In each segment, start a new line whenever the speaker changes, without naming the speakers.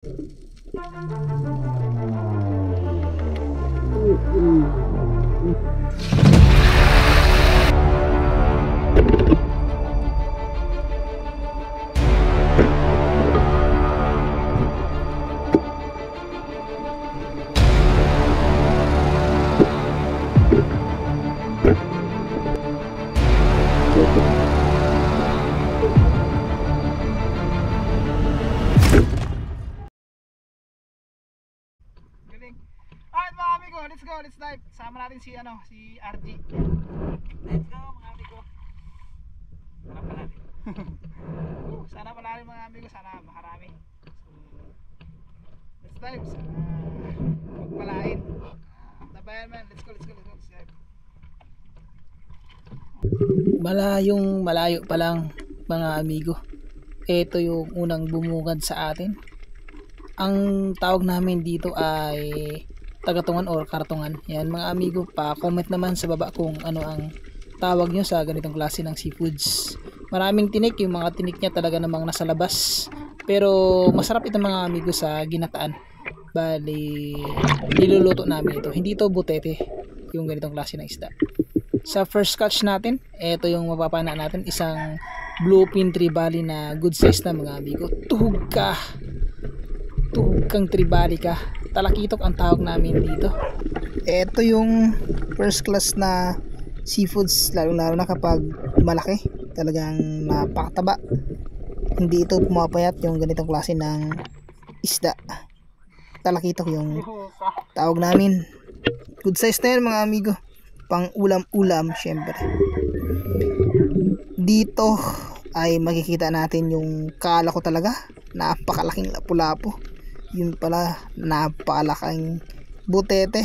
Alright mga amigo, let's go, let's dive. Sama natin si RG. Let's go mga amigo. Sana pala mga amigo, sana makarami. Let's dive. Magpalain. Tabayan man, let's go, let's go, let's go, let's dive.
Malayo pa lang mga amigo. Ito yung unang bumungad sa atin. Ang tawag namin dito ay tagatungan or kartungan. Yan mga amigo, pa-comment naman sa baba kung ano ang tawag nyo sa ganitong klase ng seafoods. Maraming tinik, yung mga tinik niya talaga namang nasa labas. Pero masarap ito mga amigo sa ginataan. Bali, niluluto namin ito. Hindi ito butete, yung ganitong klase ng isda. Sa first catch natin, ito yung mapapana natin, isang bluefin trevally na good size na mga amigo. Tuhog kang trevally ka. Talakitok ang tawag namin dito. Ito yung first class na seafoods, lalo na kapag malaki, talagang napakataba. Hindi ito pumapayat yung ganitong klase ng isda. Talakitok yung tawag namin. Good size na yan mga amigo, pang ulam syempre. Dito ay makikita natin yung kala ko talaga napakalaking lapu-lapu. Yun pala, napakalaking butete.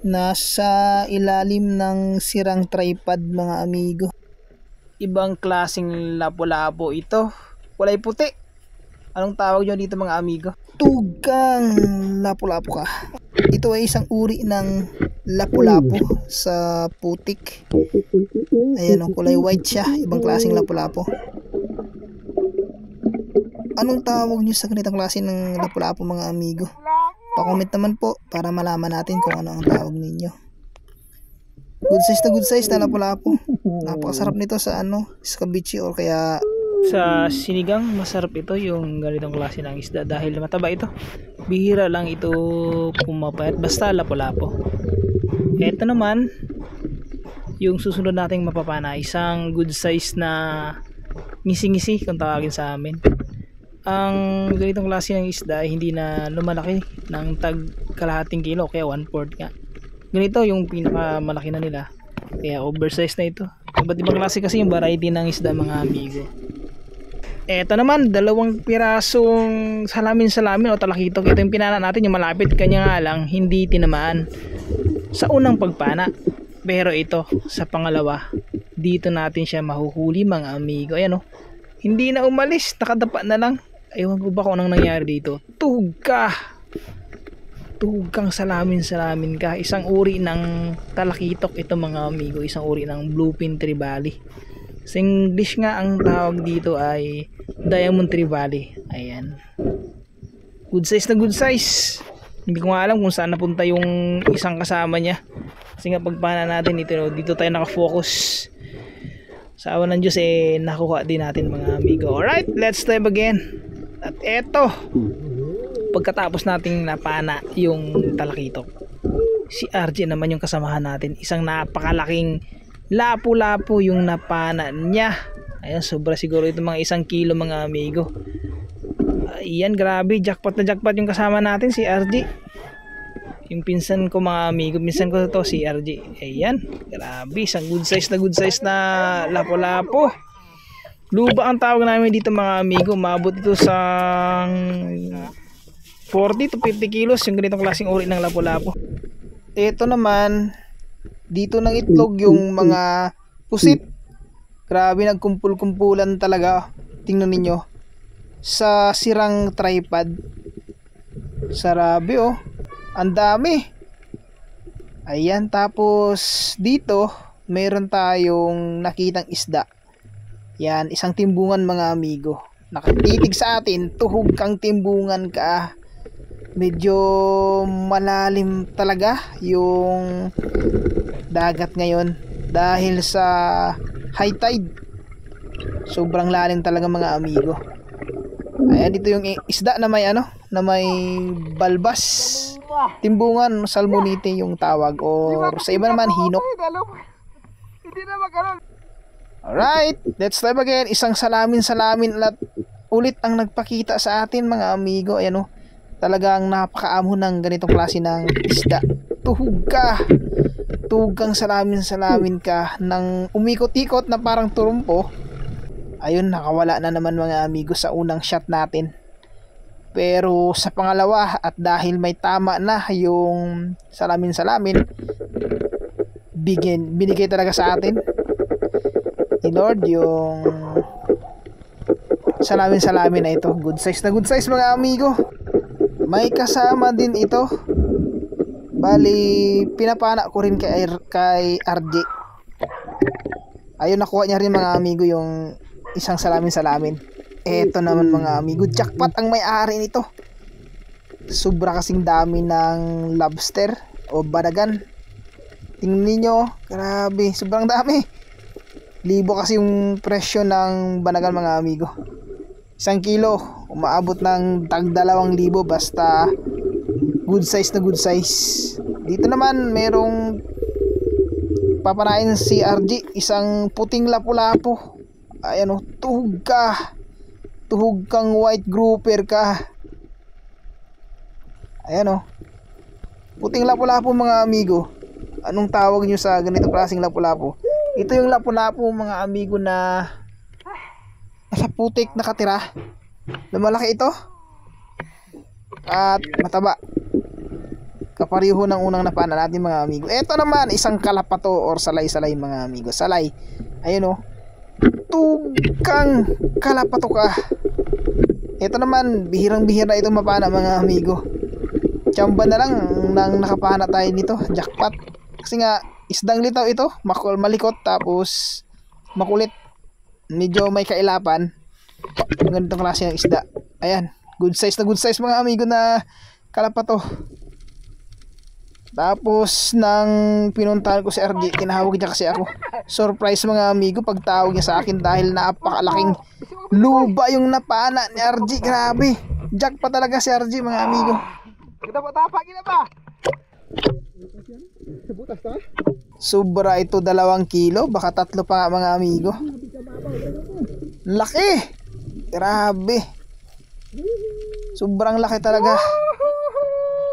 Nasa ilalim ng sirang tripod mga amigo. Ibang klaseng lapu-lapu ito. Kulay puti. Anong tawag nyo dito mga amigo? Tugang lapu-lapu ka. Ito ay isang uri ng lapu-lapu sa putik. Ayan, kulay white siya. Ibang klaseng lapu-lapu. Anong tawag nyo sa ganitong klase ng lapu-lapu mga amigo? Pa-comment naman po para malaman natin kung ano ang tawag ninyo. Good size na lapu-lapu. Napakasarap nito sa escabeche or kaya sa sinigang. Masarap ito yung ganitong klase ng isda dahil mataba ito. Bihira lang ito pumapayat basta lapu-lapu. Ito naman yung susunod nating mapapana, isang good size na ngisi-ngisi kung tawagin sa amin. Ang ganitong klase ng isda ay hindi na lumalaki ng tag kalahating kilo, kaya 1/4 nga. Ganito yung pinakamalaki na nila, kaya oversized na ito. Iba't ibang klase kasi yung variety ng isda mga amigo. Eto naman, 2 pirasong salamin o talakitok. Ito yung pinana natin, yung malapit, kanya nga lang hindi tinamaan sa unang pagpana. Pero ito sa pangalawa, dito natin siya mahuhuli mga amigo. Ayan hindi na umalis, nakadapa na lang. Ewan ko ba kung anong nangyari dito. Tuhog kang salamin ka. Isang uri ng talakitok ito mga amigo, isang uri ng bluefin trevally. Sa English nga ang tawag dito ay diamond trevally. Ayan, good size na good size. Hindi ko nga alam kung saan napunta yung isang kasama niya, kasi nga pagpana natin dito tayo nakafocus. Sa awa ng Diyos nakuha din natin mga amigo. Alright, let's dive again. At eto, pagkatapos nating napana yung talakitok, si RJ naman yung kasamahan natin. Isang napakalaking lapu-lapu yung napana niya. Ayan, sobra siguro ito mga 1 kilo mga amigo. Ayan, grabe, jackpot na jackpot yung kasama natin, si RJ. Yung pinsan ko mga amigo, pinsan ko to si RJ. Ayan, grabe, isang good size na lapu-lapu. Luba ang tawag namin dito mga amigo. Maabot ito sa 40 to 50 kilos yung ganitong klaseng uri ng lapu-lapu. Ito naman, dito ng itlog yung mga pusit. Grabe, nagkumpul-kumpulan talaga. Tingnan ninyo sa sirang tripod. Sarabi Ang dami. Ayan, tapos dito meron tayong nakitang isda. Yan, isang timbungan mga amigo. Nakatitig sa atin, tuhog kang timbungan ka. Medyo malalim talaga yung dagat ngayon dahil sa high tide. Sobrang lalim talaga mga amigo. Ayan, dito yung isda na may na may balbas. Timbungan, salmonite yung tawag, or sa iba naman hinok.
Hindi na magkaroon.
Alright, let's dive again. Isang salamin at ulit ang nagpakita sa atin mga amigo. Ayan talagang napakaamo ng ganitong klase ng isda. Tuhog kang salamin ka nang umikot-ikot na parang turumpo. Ayun, nakawala na naman mga amigo sa unang shot natin. Pero sa pangalawa, at dahil may tama na yung salamin, binigay talaga sa atin ni Lord yung salamin na ito. Good size mga amigo. May kasama din ito. Bali, pinapana ko rin kay RJ. Ayun, nakuha niya rin mga amigo yung isang salamin. Eto naman mga amigo, jackpot ang may-ari nito. Sobra kasing dami ng lobster o badagan. Tingnan niyo, grabe, sobrang dami. Libo kasi yung presyo ng banagan mga amigo. 1 kilo, umaabot ng tag 2,000 basta good size na good size. Dito naman merong papanain si RG, isang puting lapu-lapu. Ayan tuhog kang white grouper ka. Ayan puting lapu-lapu mga amigo. Anong tawag nyo sa ganitong klaseng lapu-lapu? Ito yung lapu-lapu mga amigo na nasa putik nakatira. Lumalaki ito at mataba, kapareho ng unang napana natin mga amigo. Ito naman isang kalapato or salay mga amigo. Salay. Ayun tugang kalapato ka. Ito naman bihirang-bihira ito mapana mga amigo. Tsamba na lang nang nakapana tayo nito. Jackpot. Kasi nga isdang litaw ito, malikot tapos makulit. Medyo may kailapan. Ganitong klase ng isda. Ayan, good size mga amigo na kalapato. Tapos nang pinuntahan ko si RG, tinawag niya kasi ako. Surprise mga amigo pagtawag niya sa akin dahil napakalaking luba yung napana ni RG. Grabe, jackpot talaga si RG mga amigo.
Kita ba?
Sobra ito, 2 kilo, baka 3 pa nga mga amigo. Laki, grabe, sobrang laki talaga.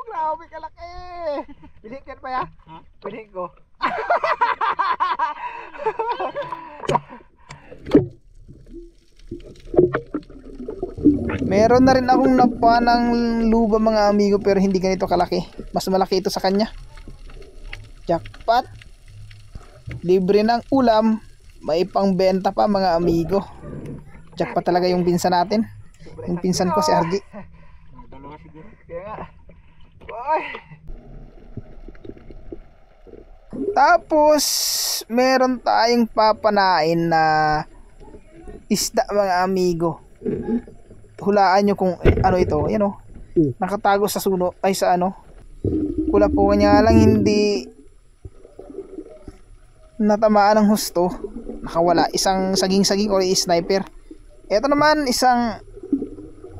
Grabe kalaki. Pilihan pa ya? Pilihan ko.
Meron na rin akong napanang luba mga amigo, pero hindi ganito kalaki. Mas malaki ito sa kanya. Jackpot. Libre ng ulam, may pangbenta pa mga amigo. Jackpot talaga yung pinsan natin. Yung pinsan ko si RG.
Dalawa siguro. Kaya nga. Boy.
Tapos meron tayong papanain na isda mga amigo. Hulaan nyo kung ano ito. Yan nakatago sa suno ay sa kula po niya lang hindi natamaan ng husto. Nakawala isang saging-saging o sniper. Ito naman isang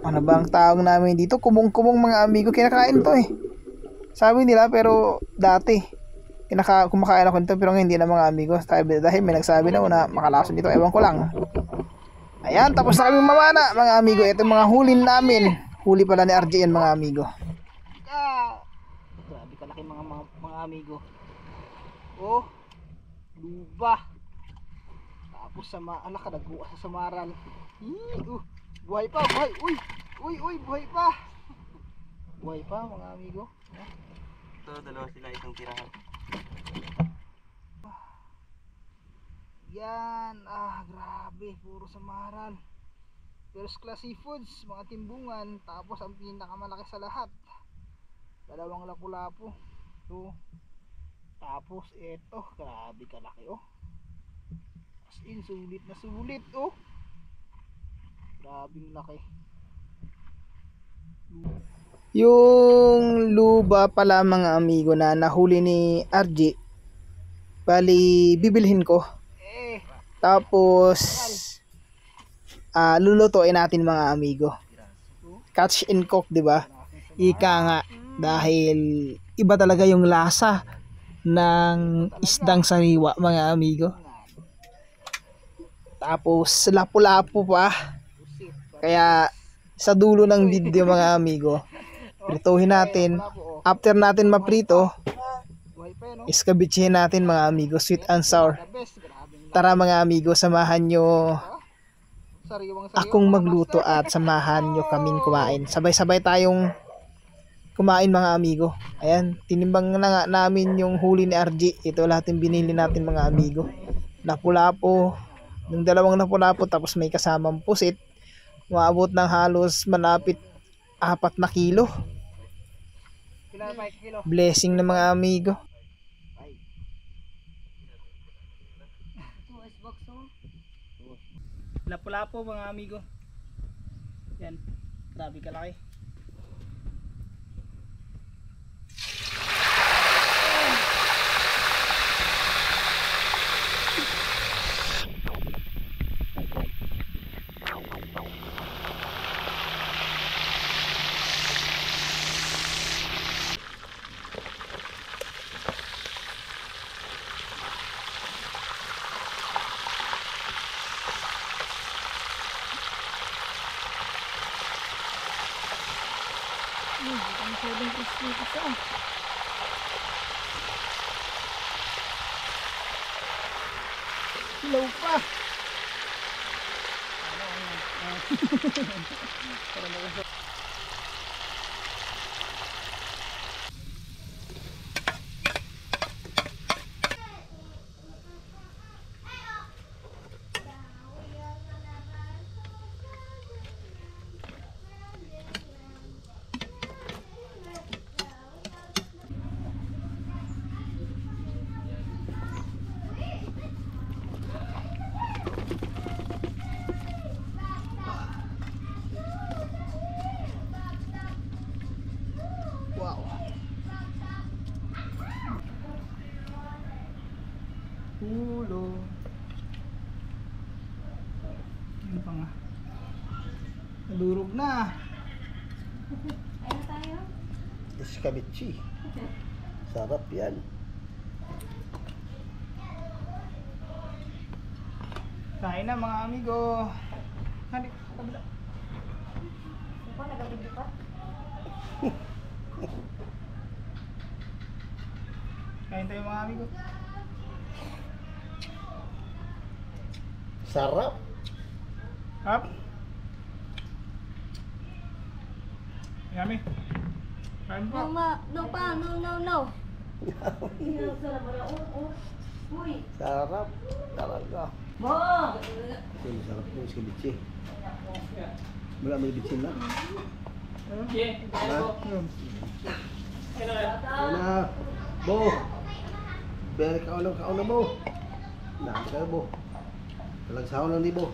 ano bang tawag namin dito, kumong-kumong mga amigo. Kinakain to sabi nila, pero dati kumakain ako nito, pero hindi na mga amigo dahil may nagsabi na makalason dito, ewan ko lang. Ayan, tapos na kami mamana mga amigo. Ito mga huli namin. Huli pala ni RJ yan mga amigo.
Grabe kalaki mga amigo. Luba. Tapos alak ka nagbukas sa samaral. Buhay pa, buhay. Uy, buhay pa. Buhay pa mga amigo.
Ito, dalawa sila, isang tirahan.
Yan, grabe, puro samaral. First class seafoods, mga timbungan. Tapos ang pinakamalaki sa lahat, Dalawang lapu-lapu. So, tapos ito, grabe kalaki oh. As in, sulit na sulit oh. Grabing laki.
Yung luba pala mga amigo na nahuli ni RG, bali bibilhin ko.
Eh,
Tapos lulutuin natin mga amigo. Catch and cook, 'di ba? Ika nga, dahil iba talaga yung lasa ng isdang sariwa mga amigo. Tapos lapu-lapu pa.
busit.
Kaya sa dulo ng video mga amigo, prituhin natin. After natin maprito,
Buhay pa yan oh.
iskabitsin natin mga amigo, sweet and sour.
The best, grabing laki.
Tara mga amigo, samahan nyo
Sariwang
akong magluto at samahan nyo kaming kumain. Sabay-sabay tayong kumain mga amigo. Ayan, tinimbang na nga namin yung huli ni RG. Ito lahat yung binili natin mga amigo. Lapu-lapu, yung dalawang lapu-lapu, tapos may kasamang pusit. Maabot ng halos malapit 4 na kilo.
Kailan pa kilo?
Blessing ng mga amigo. Lapu-lapu mga amigo. Yan, grabe kalaki.
Hello pa. Wow. Ulo. Ano pa nga? Nadurog na.
Escabeche. Sarap yan.
Kain na mga amigo. Halik, kabila. Kain tayo mga amigo.
Sarap.
Up. Yummy. Kain pa.
No pa, no.
Sarap. Talaga.
Mo!
Sarap yung escabeche. Wala may bitsin na. Ano? Bo. Beri kauna bo. Nah, ka bo. Talag saon lang di bo.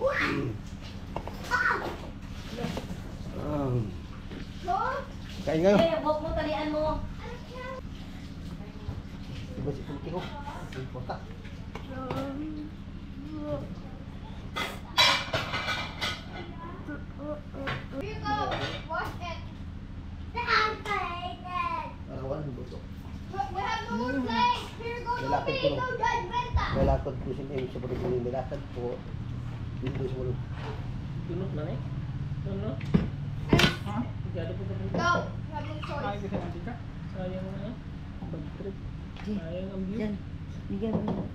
Kain ngayon.
Buhok mo, talian mo.
Diba si Pulki ko? Pota. Arawan, buto. Lalakad ko no. Lalakad ko siya ngayon sa barang yung lalakad po. Dito sa barang.
Tunok na eh. Tunok.
Ha?
Gado po ba?
Kain kasi natin ka.
Sayang na eh. Bad trip. Sayang ang view.
Bigyan mo.